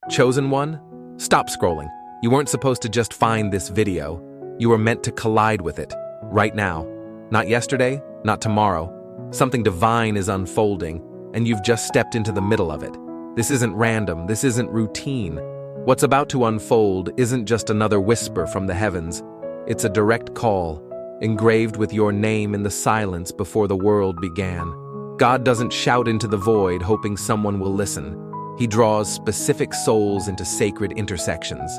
Chosen one? Stop scrolling. You weren't supposed to just find this video. You were meant to collide with it. Right now. Not yesterday, not tomorrow. Something divine is unfolding, and you've just stepped into the middle of it. This isn't random, this isn't routine. What's about to unfold isn't just another whisper from the heavens. It's a direct call, engraved with your name in the silence before the world began. God doesn't shout into the void hoping someone will listen. He draws specific souls into sacred intersections.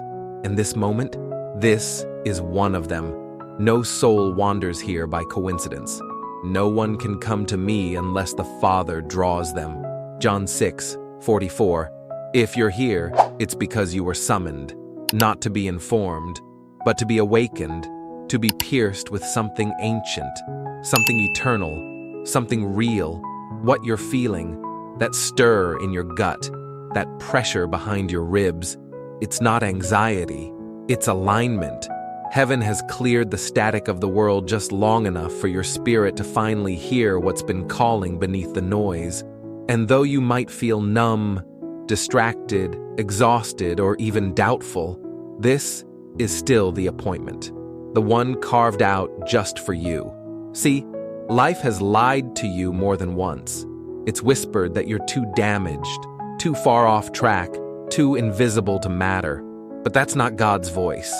And this moment, this is one of them. No soul wanders here by coincidence. No one can come to me unless the Father draws them. John 6:44. If you're here, it's because you were summoned, not to be informed, but to be awakened, to be pierced with something ancient, something eternal, something real. What you're feeling, that stir in your gut, that pressure behind your ribs, it's not anxiety, it's alignment. Heaven has cleared the static of the world just long enough for your spirit to finally hear what's been calling beneath the noise. And though you might feel numb, distracted, exhausted, or even doubtful, this is still the appointment, the one carved out just for you. See, life has lied to you more than once. It's whispered that you're too damaged, too far off track, too invisible to matter. But that's not God's voice.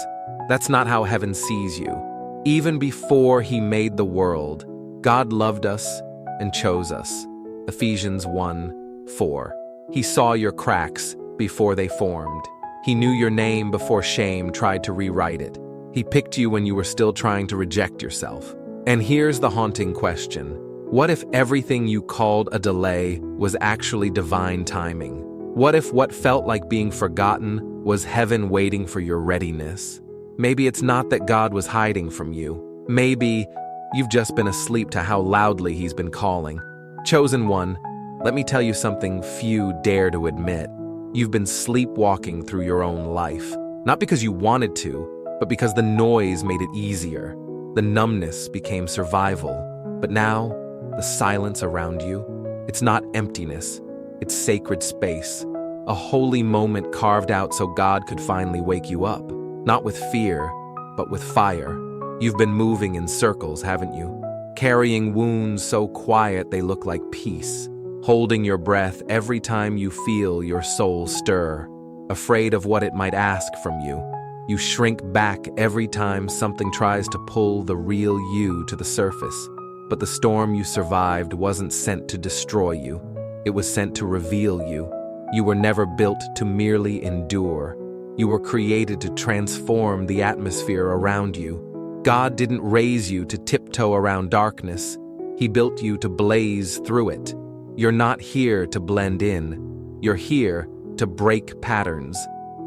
That's not how heaven sees you. Even before He made the world, God loved us and chose us. Ephesians 1:4. He saw your cracks before they formed. He knew your name before shame tried to rewrite it. He picked you when you were still trying to reject yourself. And here's the haunting question. What if everything you called a delay was actually divine timing? What if what felt like being forgotten was heaven waiting for your readiness? Maybe it's not that God was hiding from you. Maybe you've just been asleep to how loudly He's been calling. Chosen one, let me tell you something few dare to admit. You've been sleepwalking through your own life. Not because you wanted to, but because the noise made it easier. The numbness became survival. But now, the silence around you, it's not emptiness, it's sacred space. A holy moment carved out so God could finally wake you up. Not with fear, but with fire. You've been moving in circles, haven't you? Carrying wounds so quiet they look like peace. Holding your breath every time you feel your soul stir. Afraid of what it might ask from you. You shrink back every time something tries to pull the real you to the surface. But the storm you survived wasn't sent to destroy you. It was sent to reveal you. You were never built to merely endure. You were created to transform the atmosphere around you. God didn't raise you to tiptoe around darkness. He built you to blaze through it. You're not here to blend in. You're here to break patterns,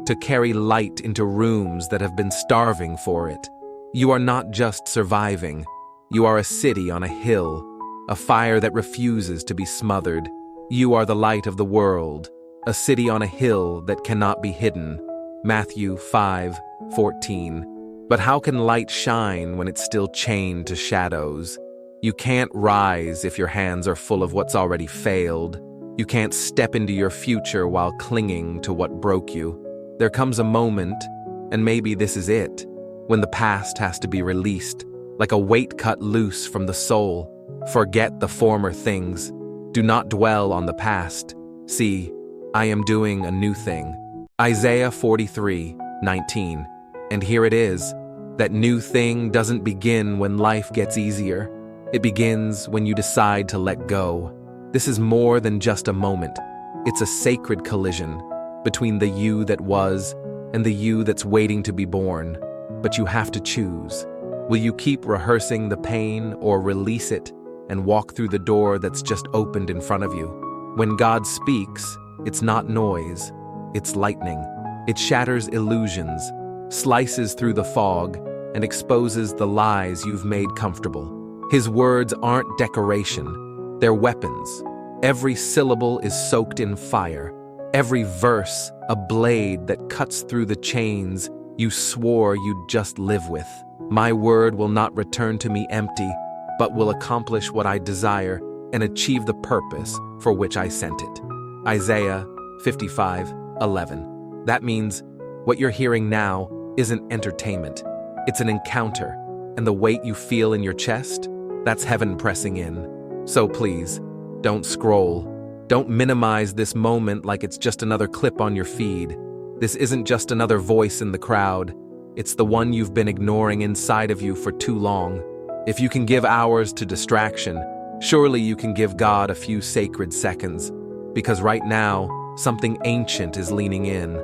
to carry light into rooms that have been starving for it. You are not just surviving. You are a city on a hill, a fire that refuses to be smothered. You are the light of the world, a city on a hill that cannot be hidden. Matthew 5:14. But how can light shine when it's still chained to shadows? You can't rise if your hands are full of what's already failed. You can't step into your future while clinging to what broke you. There comes a moment, and maybe this is it, when the past has to be released, like a weight cut loose from the soul. Forget the former things. Do not dwell on the past. See, I am doing a new thing. Isaiah 43:19. And here it is. That new thing doesn't begin when life gets easier. It begins when you decide to let go. This is more than just a moment. It's a sacred collision between the you that was and the you that's waiting to be born. But you have to choose. Will you keep rehearsing the pain or release it and walk through the door that's just opened in front of you? When God speaks, it's not noise, it's lightning. It shatters illusions, slices through the fog, and exposes the lies you've made comfortable. His words aren't decoration, they're weapons. Every syllable is soaked in fire, every verse a blade that cuts through the chains you swore you'd just live with. My word will not return to me empty, but will accomplish what I desire and achieve the purpose for which I sent it. Isaiah 55:11. That means what you're hearing now isn't entertainment. It's an encounter, and the weight you feel in your chest, that's heaven pressing in. So please, don't scroll. Don't minimize this moment like it's just another clip on your feed. This isn't just another voice in the crowd. It's the one you've been ignoring inside of you for too long. If you can give hours to distraction, surely you can give God a few sacred seconds. Because right now, something ancient is leaning in.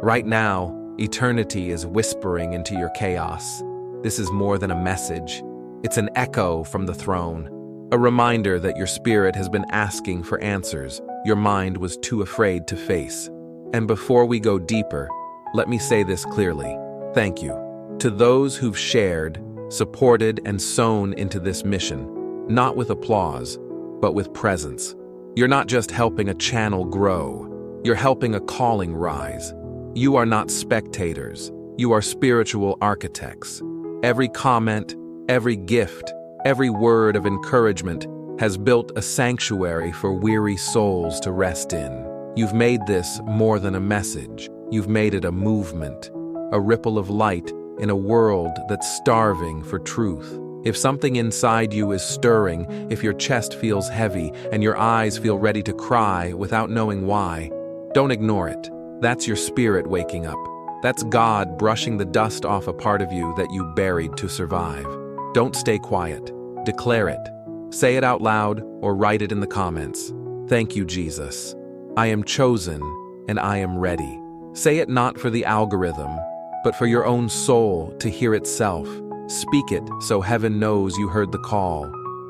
Right now, eternity is whispering into your chaos. This is more than a message. It's an echo from the throne. A reminder that your spirit has been asking for answers your mind was too afraid to face. And before we go deeper, let me say this clearly. Thank you to those who've shared, supported, and sown into this mission, not with applause, but with presence. You're not just helping a channel grow, you're helping a calling rise. You are not spectators, you are spiritual architects. Every comment, every gift, every word of encouragement has built a sanctuary for weary souls to rest in. You've made this more than a message. You've made it a movement, a ripple of light in a world that's starving for truth. If something inside you is stirring, if your chest feels heavy and your eyes feel ready to cry without knowing why, don't ignore it. That's your spirit waking up. That's God brushing the dust off a part of you that you buried to survive. Don't stay quiet. Declare it. Say it out loud or write it in the comments. Thank you, Jesus. I am chosen and I am ready. Say it not for the algorithm, but for your own soul to hear itself. Speak it so heaven knows you heard the call.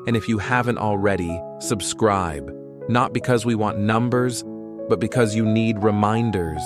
And if you haven't already, subscribe. Not because we want numbers, but because you need reminders.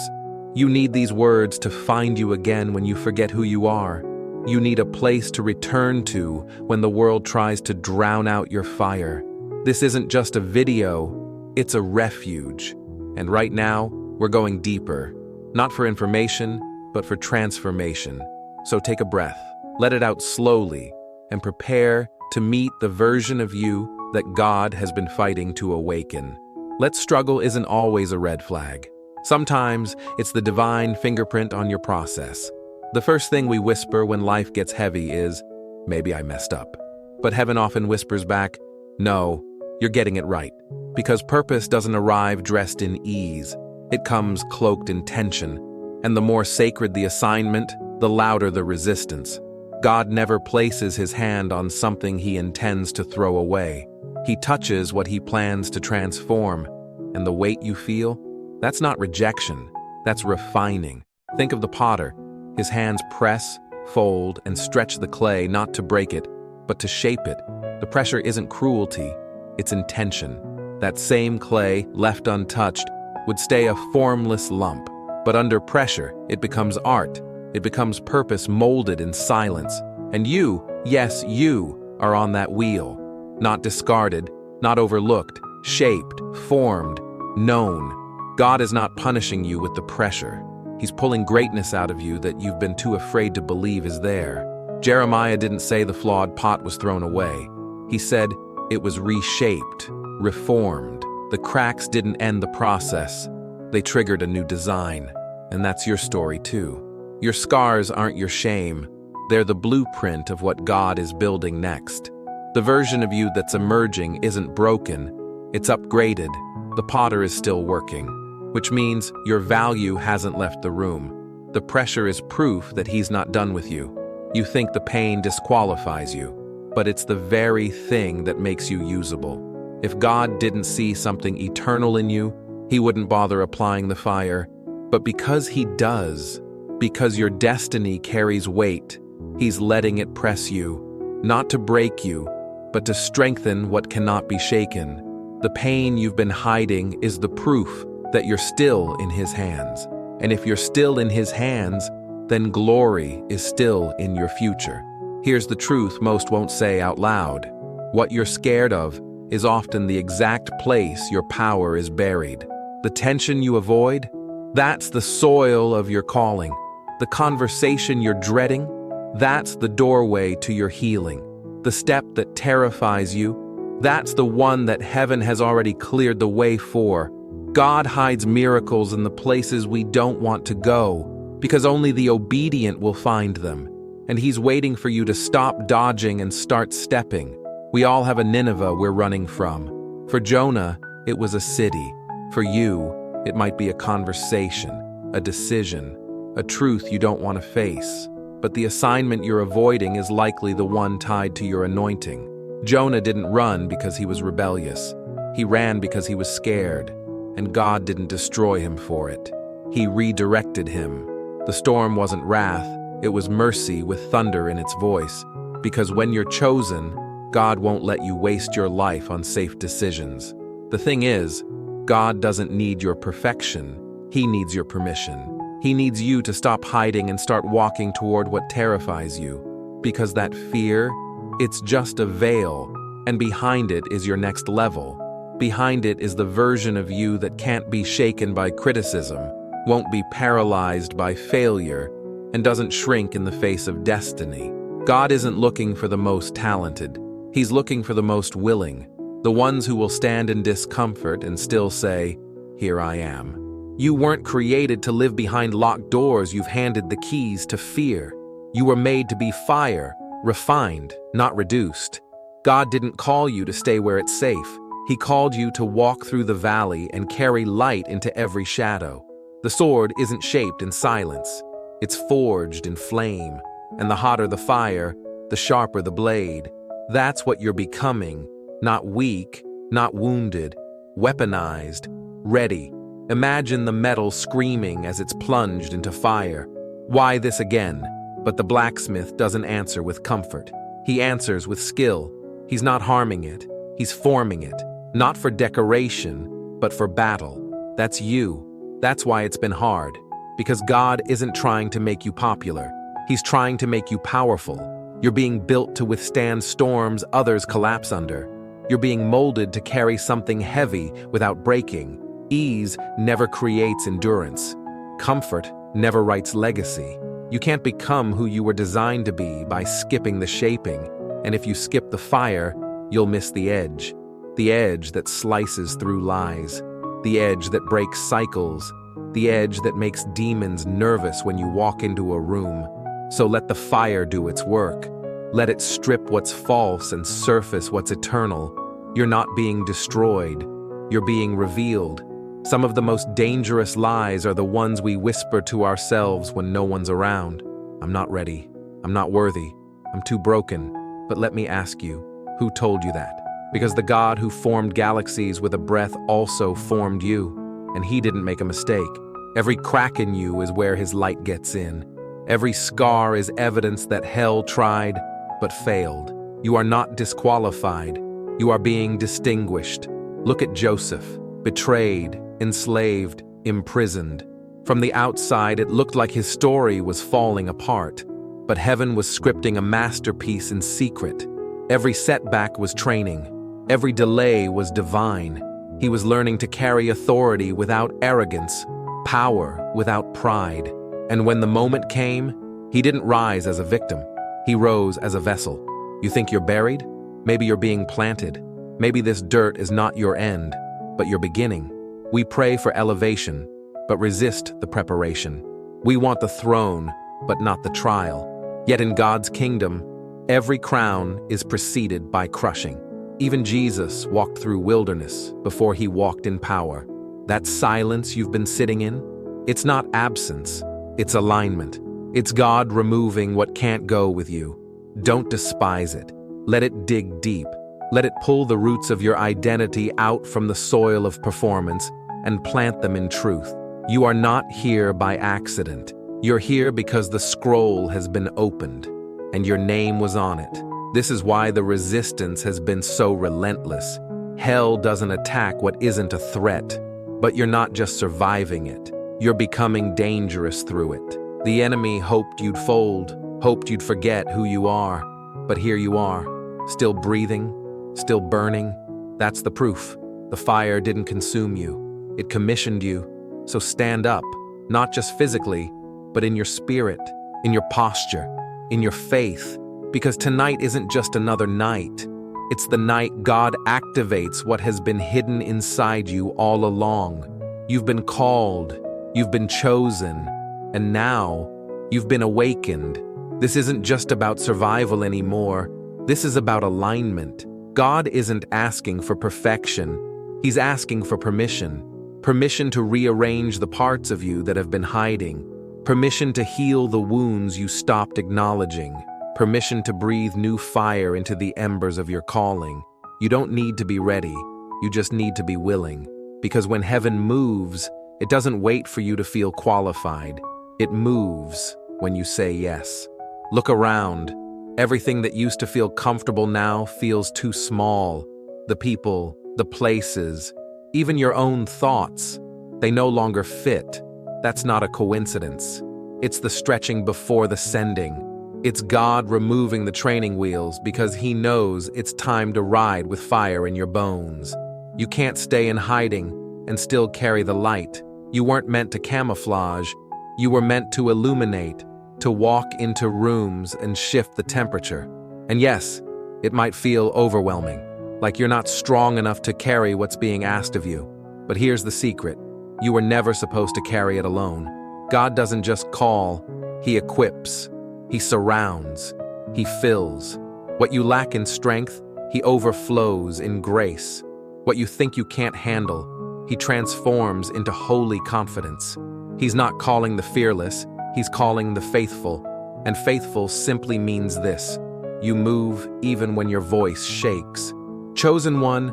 You need these words to find you again when you forget who you are. You need a place to return to when the world tries to drown out your fire. This isn't just a video, it's a refuge. And right now, we're going deeper. Not for information, but for transformation. So take a breath, let it out slowly, and prepare to meet the version of you that God has been fighting to awaken. Let struggle isn't always a red flag. Sometimes it's the divine fingerprint on your process. The first thing we whisper when life gets heavy is, maybe I messed up. But heaven often whispers back, no, you're getting it right. Because purpose doesn't arrive dressed in ease. It comes cloaked in tension. And the more sacred the assignment, the louder the resistance. God never places his hand on something he intends to throw away. He touches what he plans to transform. And the weight you feel, that's not rejection, that's refining. Think of the potter. His hands press, fold, and stretch the clay not to break it, but to shape it. The pressure isn't cruelty, it's intention. That same clay, left untouched, would stay a formless lump. But under pressure, it becomes art. It becomes purpose molded in silence. And you, yes, you, are on that wheel. Not discarded, not overlooked, shaped, formed, known. God is not punishing you with the pressure. He's pulling greatness out of you that you've been too afraid to believe is there. Jeremiah didn't say the flawed pot was thrown away. He said it was reshaped, reformed. The cracks didn't end the process. They triggered a new design. And that's your story too. Your scars aren't your shame. They're the blueprint of what God is building next. The version of you that's emerging isn't broken. It's upgraded. The potter is still working. Which means your value hasn't left the room. The pressure is proof that he's not done with you. You think the pain disqualifies you, but it's the very thing that makes you usable. If God didn't see something eternal in you, he wouldn't bother applying the fire. But because he does, because your destiny carries weight, he's letting it press you, not to break you, but to strengthen what cannot be shaken. The pain you've been hiding is the proof that you're still in his hands. And if you're still in his hands, then glory is still in your future. Here's the truth most won't say out loud. What you're scared of is often the exact place your power is buried. The tension you avoid, that's the soil of your calling. The conversation you're dreading, that's the doorway to your healing. The step that terrifies you, that's the one that heaven has already cleared the way for. God hides miracles in the places we don't want to go, because only the obedient will find them. And He's waiting for you to stop dodging and start stepping. We all have a Nineveh we're running from. For Jonah, it was a city. For you, it might be a conversation, a decision, a truth you don't want to face. But the assignment you're avoiding is likely the one tied to your anointing. Jonah didn't run because he was rebellious. He ran because he was scared, and God didn't destroy him for it. He redirected him. The storm wasn't wrath, it was mercy with thunder in its voice. Because when you're chosen, God won't let you waste your life on safe decisions. The thing is, God doesn't need your perfection. He needs your permission. He needs you to stop hiding and start walking toward what terrifies you. Because that fear, it's just a veil, and behind it is your next level. Behind it is the version of you that can't be shaken by criticism, won't be paralyzed by failure, and doesn't shrink in the face of destiny. God isn't looking for the most talented. He's looking for the most willing, the ones who will stand in discomfort and still say, "Here I am." You weren't created to live behind locked doors you've handed the keys to fear. You were made to be fire, refined, not reduced. God didn't call you to stay where it's safe. He called you to walk through the valley and carry light into every shadow. The sword isn't shaped in silence. It's forged in flame. And the hotter the fire, the sharper the blade. That's what you're becoming. Not weak, not wounded, weaponized, ready. Imagine the metal screaming as it's plunged into fire. Why this again? But the blacksmith doesn't answer with comfort. He answers with skill. He's not harming it. He's forming it. Not for decoration, but for battle. That's you. That's why it's been hard. Because God isn't trying to make you popular. He's trying to make you powerful. You're being built to withstand storms others collapse under. You're being molded to carry something heavy without breaking. Ease never creates endurance. Comfort never writes legacy. You can't become who you were designed to be by skipping the shaping. And if you skip the fire, you'll miss the edge. The edge that slices through lies. The edge that breaks cycles. The edge that makes demons nervous when you walk into a room. So let the fire do its work. Let it strip what's false and surface what's eternal. You're not being destroyed. You're being revealed. Some of the most dangerous lies are the ones we whisper to ourselves when no one's around. I'm not ready. I'm not worthy. I'm too broken. But let me ask you, who told you that? Because the God who formed galaxies with a breath also formed you. And He didn't make a mistake. Every crack in you is where His light gets in. Every scar is evidence that hell tried, but failed. You are not disqualified. You are being distinguished. Look at Joseph, betrayed, enslaved, imprisoned. From the outside, it looked like his story was falling apart, but heaven was scripting a masterpiece in secret. Every setback was training. Every delay was divine. He was learning to carry authority without arrogance, power without pride. And when the moment came, he didn't rise as a victim. He rose as a vessel. You think you're buried? Maybe you're being planted. Maybe this dirt is not your end, but your beginning. We pray for elevation, but resist the preparation. We want the throne, but not the trial. Yet in God's kingdom, every crown is preceded by crushing. Even Jesus walked through wilderness before He walked in power. That silence you've been sitting in, it's not absence, it's alignment. It's God removing what can't go with you. Don't despise it. Let it dig deep. Let it pull the roots of your identity out from the soil of performance and plant them in truth. You are not here by accident. You're here because the scroll has been opened and your name was on it. This is why the resistance has been so relentless. Hell doesn't attack what isn't a threat, but you're not just surviving it. You're becoming dangerous through it. The enemy hoped you'd fold, hoped you'd forget who you are. But here you are, still breathing, still burning. That's the proof. The fire didn't consume you. It commissioned you. So stand up, not just physically, but in your spirit, in your posture, in your faith. Because tonight isn't just another night. It's the night God activates what has been hidden inside you all along. You've been called, you've been chosen, and now you've been awakened. This isn't just about survival anymore. This is about alignment. God isn't asking for perfection. He's asking for permission. Permission to rearrange the parts of you that have been hiding. Permission to heal the wounds you stopped acknowledging. Permission to breathe new fire into the embers of your calling. You don't need to be ready. You just need to be willing. Because when heaven moves, it doesn't wait for you to feel qualified. It moves when you say yes. Look around. Everything that used to feel comfortable now feels too small. The people, the places, even your own thoughts, they no longer fit. That's not a coincidence. It's the stretching before the sending. It's God removing the training wheels because He knows it's time to ride with fire in your bones. You can't stay in hiding and still carry the light. You weren't meant to camouflage. You were meant to illuminate, to walk into rooms and shift the temperature. And yes, it might feel overwhelming, like you're not strong enough to carry what's being asked of you. But here's the secret. You were never supposed to carry it alone. God doesn't just call, He equips. He surrounds. He fills. What you lack in strength, He overflows in grace. What you think you can't handle, He transforms into holy confidence. He's not calling the fearless, He's calling the faithful. And faithful simply means this: you move even when your voice shakes. Chosen one,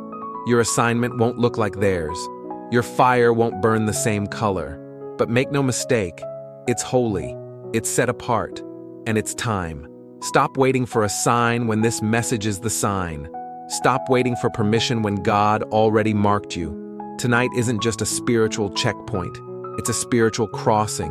your assignment won't look like theirs. Your fire won't burn the same color. But make no mistake, it's holy, it's set apart, and it's time. Stop waiting for a sign when this message is the sign. Stop waiting for permission when God already marked you. Tonight isn't just a spiritual checkpoint, it's a spiritual crossing.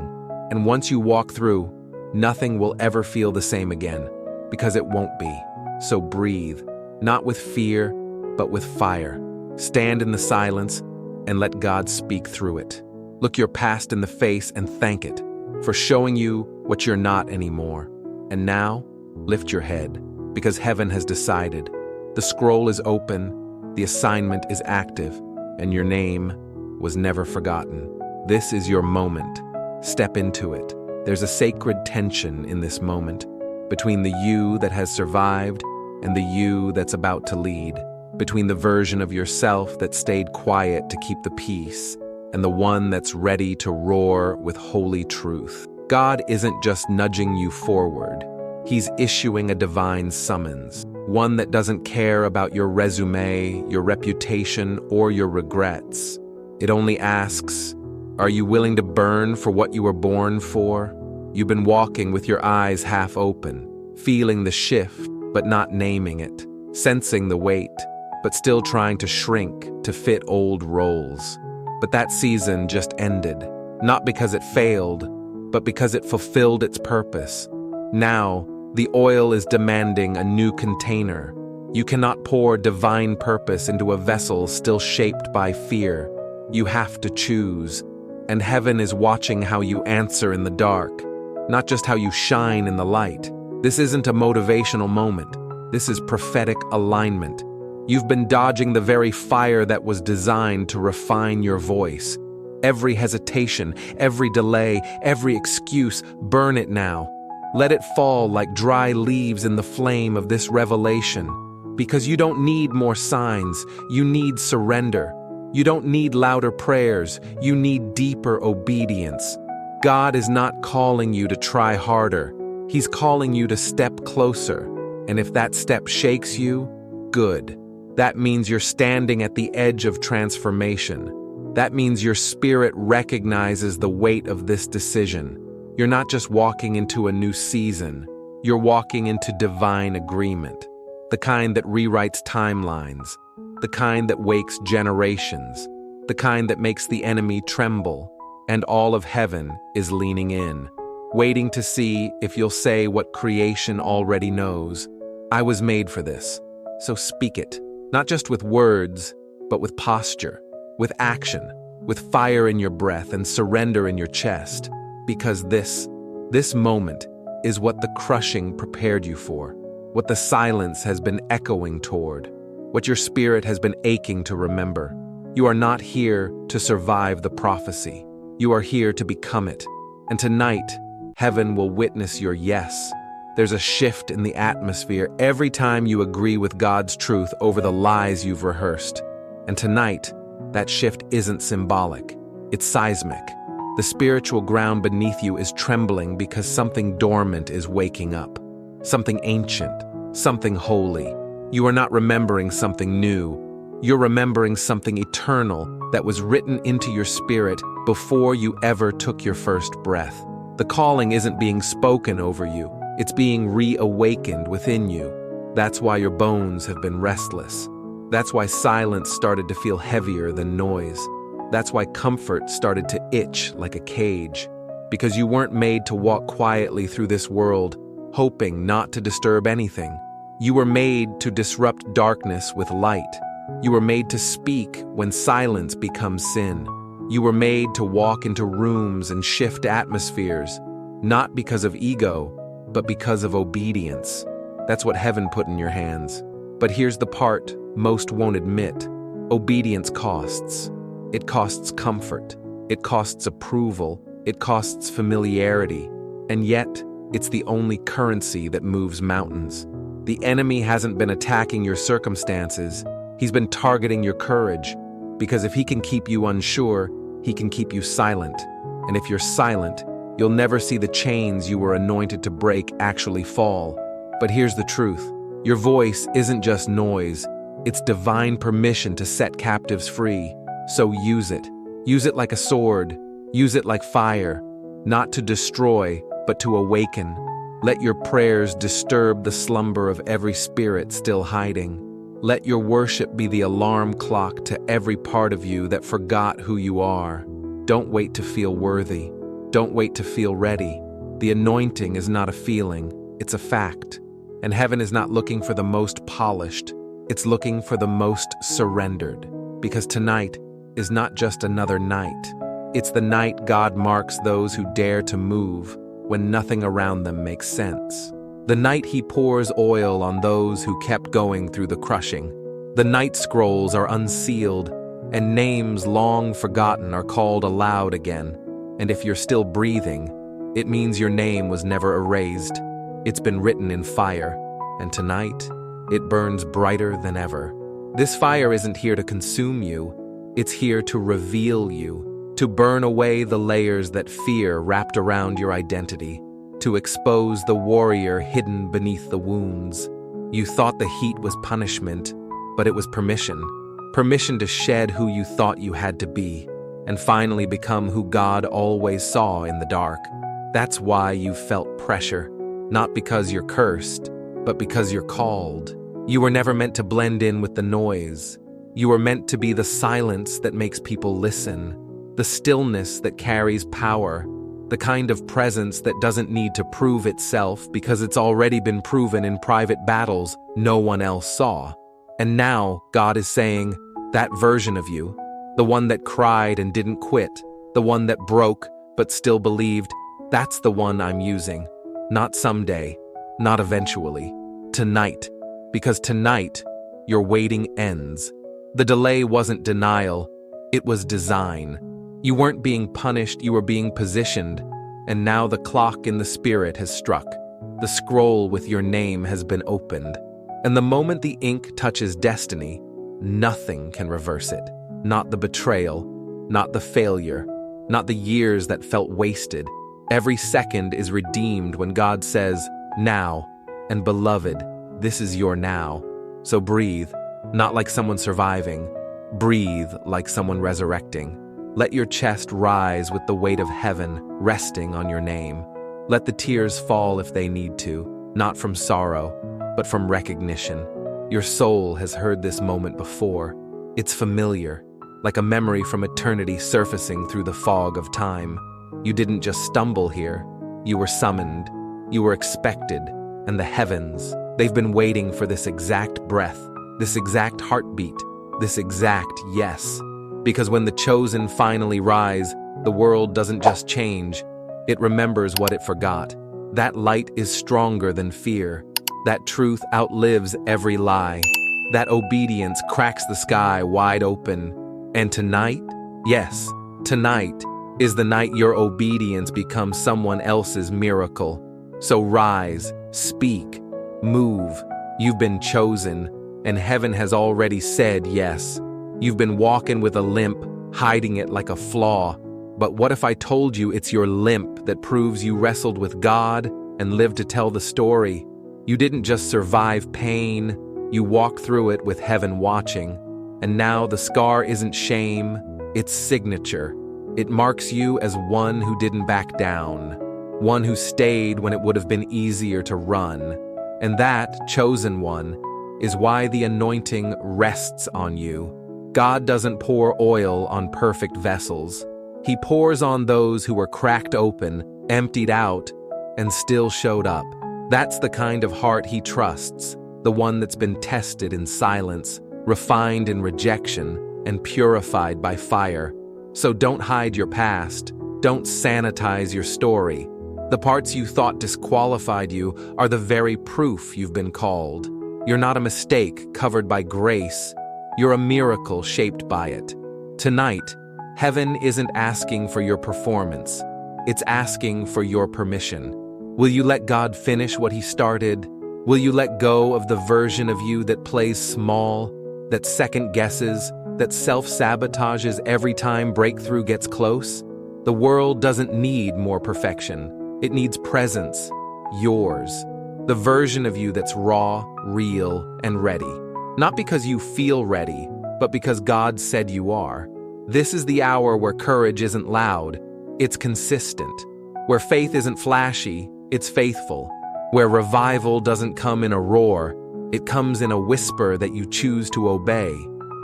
And once you walk through, nothing will ever feel the same again, because it won't be. So breathe, not with fear, but with fire. Stand in the silence and let God speak through it. Look your past in the face and thank it for showing you what you're not anymore. And now, lift your head, because heaven has decided. The scroll is open, the assignment is active, and your name was never forgotten. This is your moment. Step into it. There's a sacred tension in this moment between the you that has survived and the you that's about to lead, between the version of yourself that stayed quiet to keep the peace and the one that's ready to roar with holy truth. God isn't just nudging you forward. He's issuing a divine summons, one that doesn't care about your resume, your reputation, or your regrets. It only asks, are you willing to burn for what you were born for? You've been walking with your eyes half open, feeling the shift, but not naming it, sensing the weight, but still trying to shrink to fit old roles. But that season just ended, not because it failed, but because it fulfilled its purpose. Now, the oil is demanding a new container. You cannot pour divine purpose into a vessel still shaped by fear. You have to choose. And heaven is watching how you answer in the dark, not just how you shine in the light. This isn't a motivational moment. This is prophetic alignment. You've been dodging the very fire that was designed to refine your voice. Every hesitation, every delay, every excuse, burn it now. Let it fall like dry leaves in the flame of this revelation. Because you don't need more signs, you need surrender. You don't need louder prayers, you need deeper obedience. God is not calling you to try harder. He's calling you to step closer. And if that step shakes you, good. That means you're standing at the edge of transformation. That means your spirit recognizes the weight of this decision. You're not just walking into a new season, you're walking into divine agreement. The kind that rewrites timelines. The kind that wakes generations, the kind that makes the enemy tremble, and all of heaven is leaning in, waiting to see if you'll say what creation already knows. I was made for this, so speak it, not just with words, but with posture, with action, with fire in your breath and surrender in your chest, because this moment is what the crushing prepared you for, what the silence has been echoing toward, what your spirit has been aching to remember. You are not here to survive the prophecy. You are here to become it. And tonight, heaven will witness your yes. There's a shift in the atmosphere every time you agree with God's truth over the lies you've rehearsed. And tonight, that shift isn't symbolic. It's seismic. The spiritual ground beneath you is trembling because something dormant is waking up. Something ancient, something holy. You are not remembering something new. You're remembering something eternal that was written into your spirit before you ever took your first breath. The calling isn't being spoken over you. It's being reawakened within you. That's why your bones have been restless. That's why silence started to feel heavier than noise. That's why comfort started to itch like a cage. Because you weren't made to walk quietly through this world, hoping not to disturb anything. You were made to disrupt darkness with light. You were made to speak when silence becomes sin. You were made to walk into rooms and shift atmospheres, not because of ego, but because of obedience. That's what heaven put in your hands. But here's the part most won't admit. Obedience costs. It costs comfort. It costs approval. It costs familiarity. And yet, it's the only currency that moves mountains. The enemy hasn't been attacking your circumstances. He's been targeting your courage. Because if he can keep you unsure, he can keep you silent. And if you're silent, you'll never see the chains you were anointed to break actually fall. But here's the truth. Your voice isn't just noise. It's divine permission to set captives free. So use it. Use it like a sword. Use it like fire. Not to destroy, but to awaken. Let your prayers disturb the slumber of every spirit still hiding. Let your worship be the alarm clock to every part of you that forgot who you are. Don't wait to feel worthy. Don't wait to feel ready. The anointing is not a feeling, it's a fact. And heaven is not looking for the most polished, it's looking for the most surrendered. Because tonight is not just another night. It's the night God marks those who dare to move when nothing around them makes sense. The night He pours oil on those who kept going through the crushing. The night scrolls are unsealed, and names long forgotten are called aloud again. And if you're still breathing, it means your name was never erased. It's been written in fire, and tonight, it burns brighter than ever. This fire isn't here to consume you, it's here to reveal you, to burn away the layers that fear wrapped around your identity, to expose the warrior hidden beneath the wounds. You thought the heat was punishment, but it was permission. Permission to shed who you thought you had to be, and finally become who God always saw in the dark. That's why you felt pressure, not because you're cursed, but because you're called. You were never meant to blend in with the noise. You were meant to be the silence that makes people listen, the stillness that carries power, the kind of presence that doesn't need to prove itself because it's already been proven in private battles no one else saw. And now God is saying, that version of you, the one that cried and didn't quit, the one that broke but still believed, that's the one I'm using. Not someday, not eventually, tonight. Because tonight, your waiting ends. The delay wasn't denial, it was design. You weren't being punished, you were being positioned. And now the clock in the spirit has struck. The scroll with your name has been opened. And the moment the ink touches destiny, nothing can reverse it. Not the betrayal, not the failure, not the years that felt wasted. Every second is redeemed when God says, now, and beloved, this is your now. So breathe, not like someone surviving. Breathe like someone resurrecting. Let your chest rise with the weight of heaven resting on your name. Let the tears fall if they need to, not from sorrow, but from recognition. Your soul has heard this moment before. It's familiar, like a memory from eternity surfacing through the fog of time. You didn't just stumble here. You were summoned. You were expected. And the heavens, they've been waiting for this exact breath, this exact heartbeat, this exact yes. Because when the chosen finally rise, the world doesn't just change, it remembers what it forgot. That light is stronger than fear. That truth outlives every lie. That obedience cracks the sky wide open. And tonight, yes, tonight is the night your obedience becomes someone else's miracle. So rise, speak, move. You've been chosen, and heaven has already said yes. You've been walking with a limp, hiding it like a flaw. But what if I told you it's your limp that proves you wrestled with God and lived to tell the story? You didn't just survive pain, you walked through it with heaven watching. And now the scar isn't shame, it's signature. It marks you as one who didn't back down, one who stayed when it would have been easier to run. And that, chosen one, is why the anointing rests on you. God doesn't pour oil on perfect vessels. He pours on those who were cracked open, emptied out, and still showed up. That's the kind of heart he trusts, the one that's been tested in silence, refined in rejection, and purified by fire. So don't hide your past. Don't sanitize your story. The parts you thought disqualified you are the very proof you've been called. You're not a mistake covered by grace. You're a miracle shaped by it. Tonight, heaven isn't asking for your performance. It's asking for your permission. Will you let God finish what he started? Will you let go of the version of you that plays small, that second guesses, that self-sabotages every time breakthrough gets close? The world doesn't need more perfection. It needs presence, yours. The version of you that's raw, real, and ready. Not because you feel ready, but because God said you are. This is the hour where courage isn't loud, it's consistent. Where faith isn't flashy, it's faithful. Where revival doesn't come in a roar, it comes in a whisper that you choose to obey.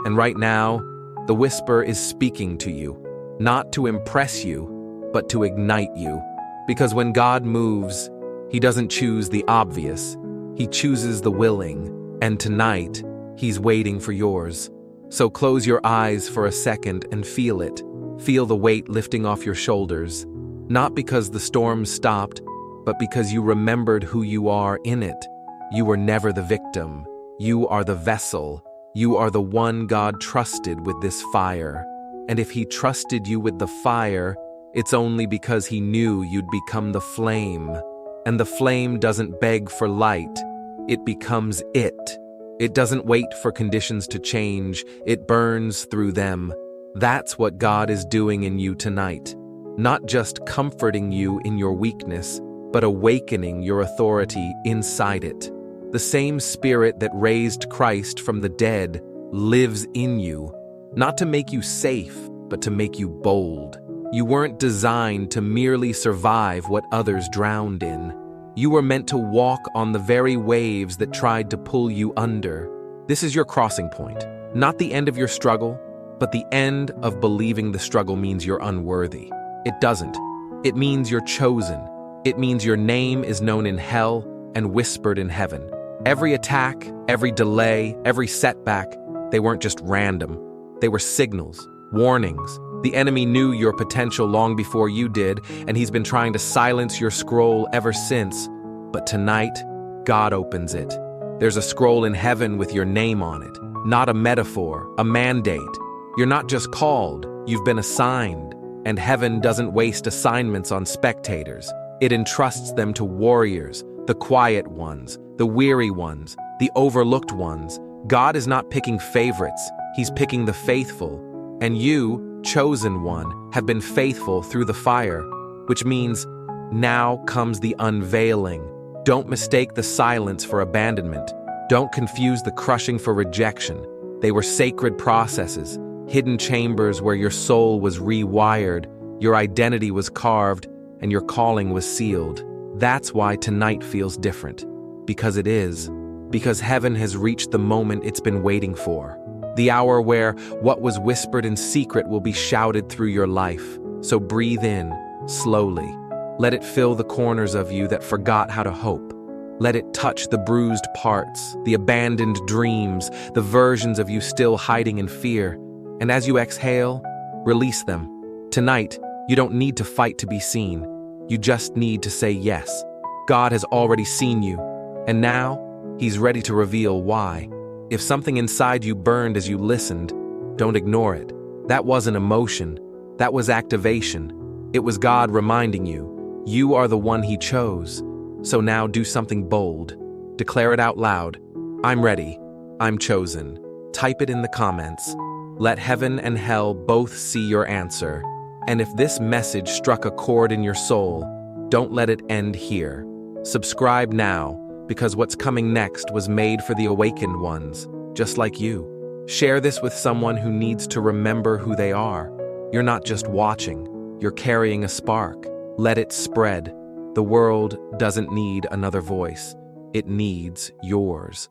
And right now, the whisper is speaking to you, not to impress you, but to ignite you. Because when God moves, he doesn't choose the obvious, he chooses the willing. And tonight, he's waiting for yours. So close your eyes for a second and feel it. Feel the weight lifting off your shoulders. Not because the storm stopped, but because you remembered who you are in it. You were never the victim. You are the vessel. You are the one God trusted with this fire. And if he trusted you with the fire, it's only because he knew you'd become the flame. And the flame doesn't beg for light. It becomes it. It doesn't wait for conditions to change. It burns through them. That's what God is doing in you tonight. Not just comforting you in your weakness, but awakening your authority inside it. The same spirit that raised Christ from the dead lives in you, not to make you safe, but to make you bold. You weren't designed to merely survive what others drowned in. You were meant to walk on the very waves that tried to pull you under. This is your crossing point, not the end of your struggle, but the end of believing the struggle means you're unworthy. It doesn't. It means you're chosen. It means your name is known in hell and whispered in heaven. Every attack, every delay, every setback, they weren't just random. They were signals, warnings. The enemy knew your potential long before you did, and he's been trying to silence your scroll ever since. But tonight, God opens it. There's a scroll in heaven with your name on it, not a metaphor, a mandate. You're not just called, you've been assigned. And heaven doesn't waste assignments on spectators. It entrusts them to warriors, the quiet ones, the weary ones, the overlooked ones. God is not picking favorites, he's picking the faithful. And you, chosen one, have been faithful through the fire, which means now comes the unveiling. Don't mistake the silence for abandonment. Don't confuse the crushing for rejection. They were sacred processes, hidden chambers where your soul was rewired, your identity was carved, and your calling was sealed. That's why tonight feels different. Because it is. Because heaven has reached the moment it's been waiting for. The hour where what was whispered in secret will be shouted through your life. So breathe in, slowly. Let it fill the corners of you that forgot how to hope. Let it touch the bruised parts, the abandoned dreams, the versions of you still hiding in fear. And as you exhale, release them. Tonight, you don't need to fight to be seen. You just need to say yes. God has already seen you, and now he's ready to reveal why. If something inside you burned as you listened, don't ignore it. That wasn't emotion, that was activation. It was God reminding you, you are the one He chose. So now do something bold. Declare it out loud. I'm ready. I'm chosen. Type it in the comments. Let heaven and hell both see your answer. And if this message struck a chord in your soul, don't let it end here. Subscribe now, because what's coming next was made for the awakened ones, just like you. Share this with someone who needs to remember who they are. You're not just watching, you're carrying a spark. Let it spread. The world doesn't need another voice. It needs yours.